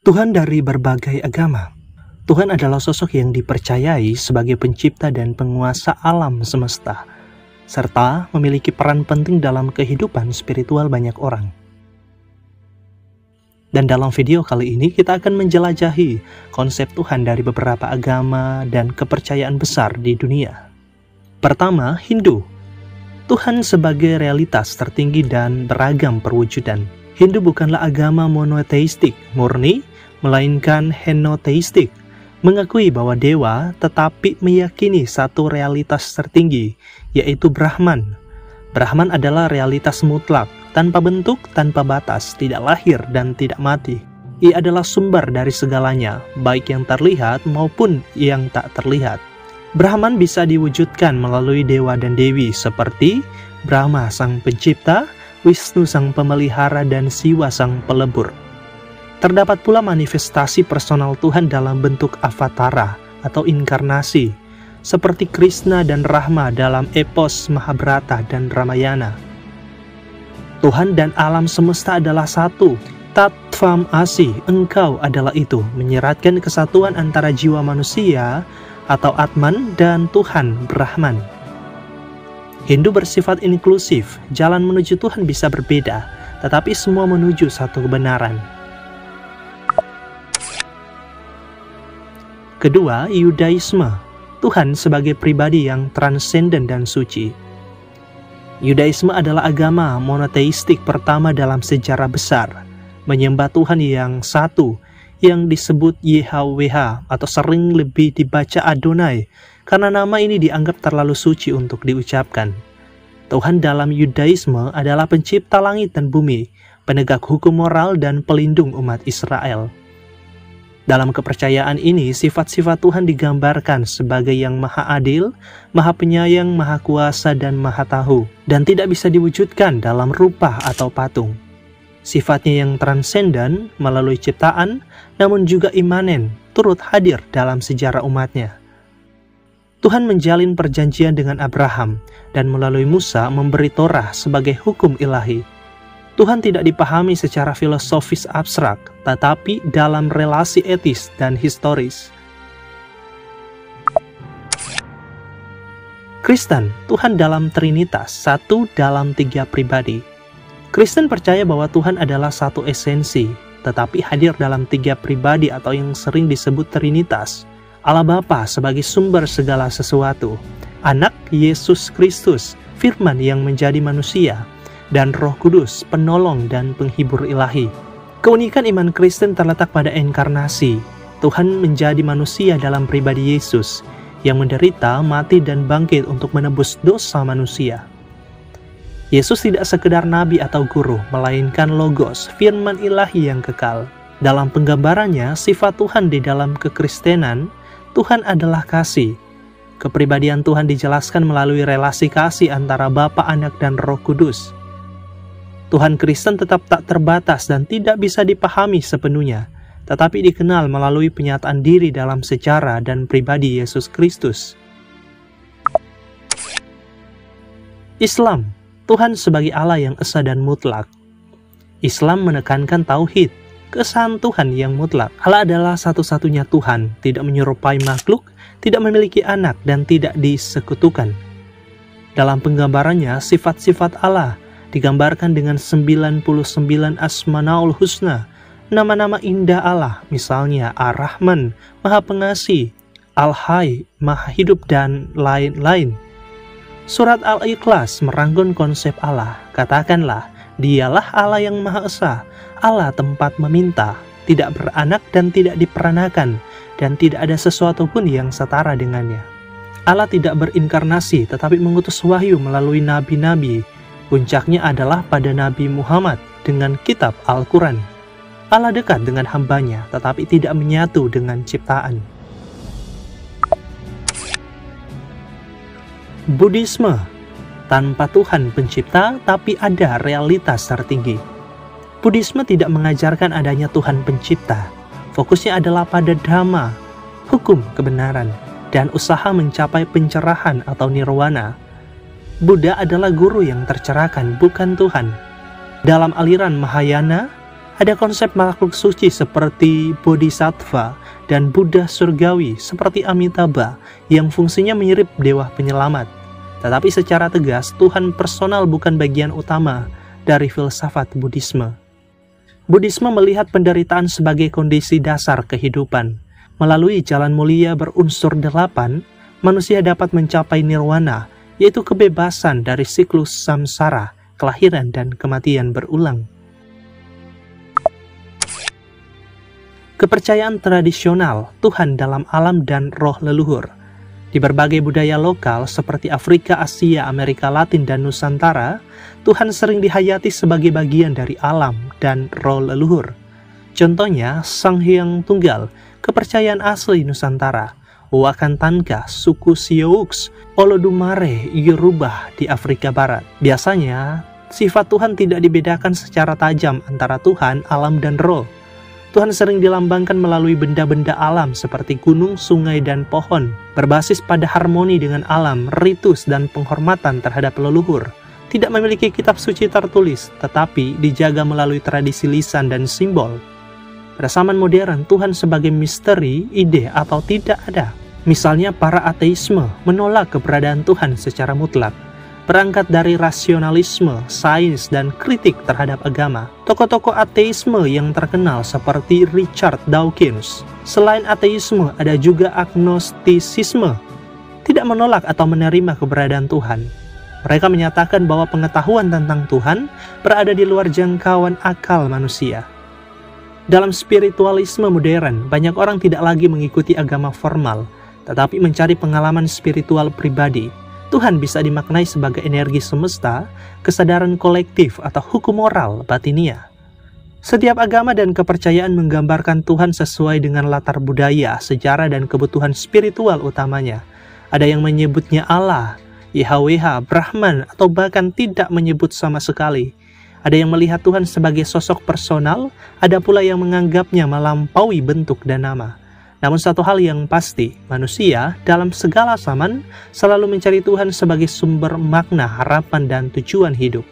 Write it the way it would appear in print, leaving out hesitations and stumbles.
Tuhan dari berbagai agama. Tuhan adalah sosok yang dipercayai sebagai pencipta dan penguasa alam semesta, serta memiliki peran penting dalam kehidupan spiritual banyak orang. Dan dalam video kali ini kita akan menjelajahi konsep Tuhan dari beberapa agama dan kepercayaan besar di dunia. Pertama, Hindu. Tuhan sebagai realitas tertinggi dan beragam perwujudan. Hindu bukanlah agama monoteistik murni, melainkan henoteistik, mengakui bahwa dewa tetapi meyakini satu realitas tertinggi, yaitu Brahman. Brahman adalah realitas mutlak, tanpa bentuk, tanpa batas, tidak lahir dan tidak mati. Ia adalah sumber dari segalanya, baik yang terlihat maupun yang tak terlihat. Brahman bisa diwujudkan melalui dewa dan dewi seperti Brahma sang pencipta, Wisnu sang pemelihara, dan Siwa sang pelebur. Terdapat pula manifestasi personal Tuhan dalam bentuk avatara atau inkarnasi, seperti Krishna dan Rama dalam epos Mahabharata dan Ramayana. Tuhan dan alam semesta adalah satu. Tattvam Asi, engkau adalah itu, menyeratkan kesatuan antara jiwa manusia atau Atman dan Tuhan Brahman. Hindu bersifat inklusif, jalan menuju Tuhan bisa berbeda, tetapi semua menuju satu kebenaran. Kedua, Yudaisme. Tuhan sebagai pribadi yang transenden dan suci. Yudaisme adalah agama monoteistik pertama dalam sejarah besar, menyembah Tuhan yang satu, yang disebut YHWH atau sering lebih dibaca Adonai, karena nama ini dianggap terlalu suci untuk diucapkan. Tuhan dalam Yudaisme adalah pencipta langit dan bumi, penegak hukum moral dan pelindung umat Israel. Dalam kepercayaan ini, sifat-sifat Tuhan digambarkan sebagai yang maha adil, maha penyayang, maha kuasa, dan maha tahu, dan tidak bisa diwujudkan dalam rupa atau patung. Sifatnya yang transenden melalui ciptaan, namun juga imanen, turut hadir dalam sejarah umatnya. Tuhan menjalin perjanjian dengan Abraham, dan melalui Musa memberi Torah sebagai hukum ilahi. Tuhan tidak dipahami secara filosofis abstrak, tetapi dalam relasi etis dan historis. Kristen, Tuhan dalam Trinitas, satu dalam tiga pribadi. Kristen percaya bahwa Tuhan adalah satu esensi, tetapi hadir dalam tiga pribadi atau yang sering disebut Trinitas. Allah Bapa sebagai sumber segala sesuatu, Anak Yesus Kristus, Firman yang menjadi manusia, dan Roh Kudus, penolong dan penghibur ilahi. Keunikan iman Kristen terletak pada inkarnasi. Tuhan menjadi manusia dalam pribadi Yesus, yang menderita, mati, dan bangkit untuk menebus dosa manusia. Yesus tidak sekedar nabi atau guru, melainkan Logos, firman ilahi yang kekal. Dalam penggambarannya, sifat Tuhan di dalam kekristenan, Tuhan adalah kasih. Kepribadian Tuhan dijelaskan melalui relasi kasih antara Bapa, Anak, dan Roh Kudus. Tuhan Kristen tetap tak terbatas dan tidak bisa dipahami sepenuhnya, tetapi dikenal melalui penyataan diri dalam sejarah dan pribadi Yesus Kristus. Islam, Tuhan sebagai Allah yang esa dan mutlak. Islam menekankan tauhid, keesahan Tuhan yang mutlak. Allah adalah satu-satunya Tuhan, tidak menyerupai makhluk, tidak memiliki anak, dan tidak disekutukan. Dalam penggambarannya, sifat-sifat Allah digambarkan dengan 99 Asmaul Husna, nama-nama indah Allah, misalnya Ar-Rahman, Maha Pengasih, Al-Hayy, Maha Hidup, dan lain-lain. Surat Al-Ikhlas merangkum konsep Allah. Katakanlah, Dialah Allah yang Maha Esa, Allah tempat meminta, tidak beranak dan tidak diperanakan, dan tidak ada sesuatu pun yang setara dengannya. Allah tidak berinkarnasi, tetapi mengutus wahyu melalui nabi-nabi. Puncaknya adalah pada Nabi Muhammad dengan kitab Al-Quran. Allah dekat dengan hambanya, tetapi tidak menyatu dengan ciptaan. Buddhisme, tanpa Tuhan pencipta, tapi ada realitas tertinggi. Buddhisme tidak mengajarkan adanya Tuhan pencipta. Fokusnya adalah pada Dhamma, hukum kebenaran, dan usaha mencapai pencerahan atau nirwana. Buddha adalah guru yang tercerahkan, bukan Tuhan. Dalam aliran Mahayana, Ada konsep makhluk suci seperti Bodhisattva dan Buddha surgawi seperti Amitabha yang fungsinya mirip dewa penyelamat. Tetapi secara tegas, Tuhan personal bukan bagian utama dari filsafat Buddhisme. Buddhisme melihat penderitaan sebagai kondisi dasar kehidupan. Melalui jalan mulia berunsur 8, manusia dapat mencapai nirwana, yaitu kebebasan dari siklus samsara, kelahiran dan kematian berulang. Kepercayaan tradisional, Tuhan dalam alam dan roh leluhur. Di berbagai budaya lokal seperti Afrika, Asia, Amerika Latin, dan Nusantara, Tuhan sering dihayati sebagai bagian dari alam dan roh leluhur. Contohnya, Sang Hyang Tunggal, kepercayaan asli Nusantara, Wakantanka, suku Sioux, Olodumare, Yoruba di Afrika Barat. Biasanya, sifat Tuhan tidak dibedakan secara tajam antara Tuhan, alam, dan roh. Tuhan sering dilambangkan melalui benda-benda alam seperti gunung, sungai, dan pohon, berbasis pada harmoni dengan alam, ritus, dan penghormatan terhadap leluhur. Tidak memiliki kitab suci tertulis, tetapi dijaga melalui tradisi lisan dan simbol. Pada zaman modern, Tuhan sebagai misteri, ide, atau tidak ada. Misalnya para ateisme menolak keberadaan Tuhan secara mutlak, berangkat dari rasionalisme, sains, dan kritik terhadap agama. Tokoh-tokoh ateisme yang terkenal seperti Richard Dawkins. Selain ateisme, ada juga agnostisisme, tidak menolak atau menerima keberadaan Tuhan. Mereka menyatakan bahwa pengetahuan tentang Tuhan berada di luar jangkauan akal manusia. Dalam spiritualisme modern, banyak orang tidak lagi mengikuti agama formal, tetapi mencari pengalaman spiritual pribadi. Tuhan bisa dimaknai sebagai energi semesta, kesadaran kolektif, atau hukum moral batinia. Setiap agama dan kepercayaan menggambarkan Tuhan sesuai dengan latar budaya, sejarah, dan kebutuhan spiritual utamanya. Ada yang menyebutnya Allah, YHWH, Brahman, atau bahkan tidak menyebut sama sekali. Ada yang melihat Tuhan sebagai sosok personal, ada pula yang menganggapnya melampaui bentuk dan nama. Namun satu hal yang pasti, manusia dalam segala zaman selalu mencari Tuhan sebagai sumber makna, harapan, dan tujuan hidup.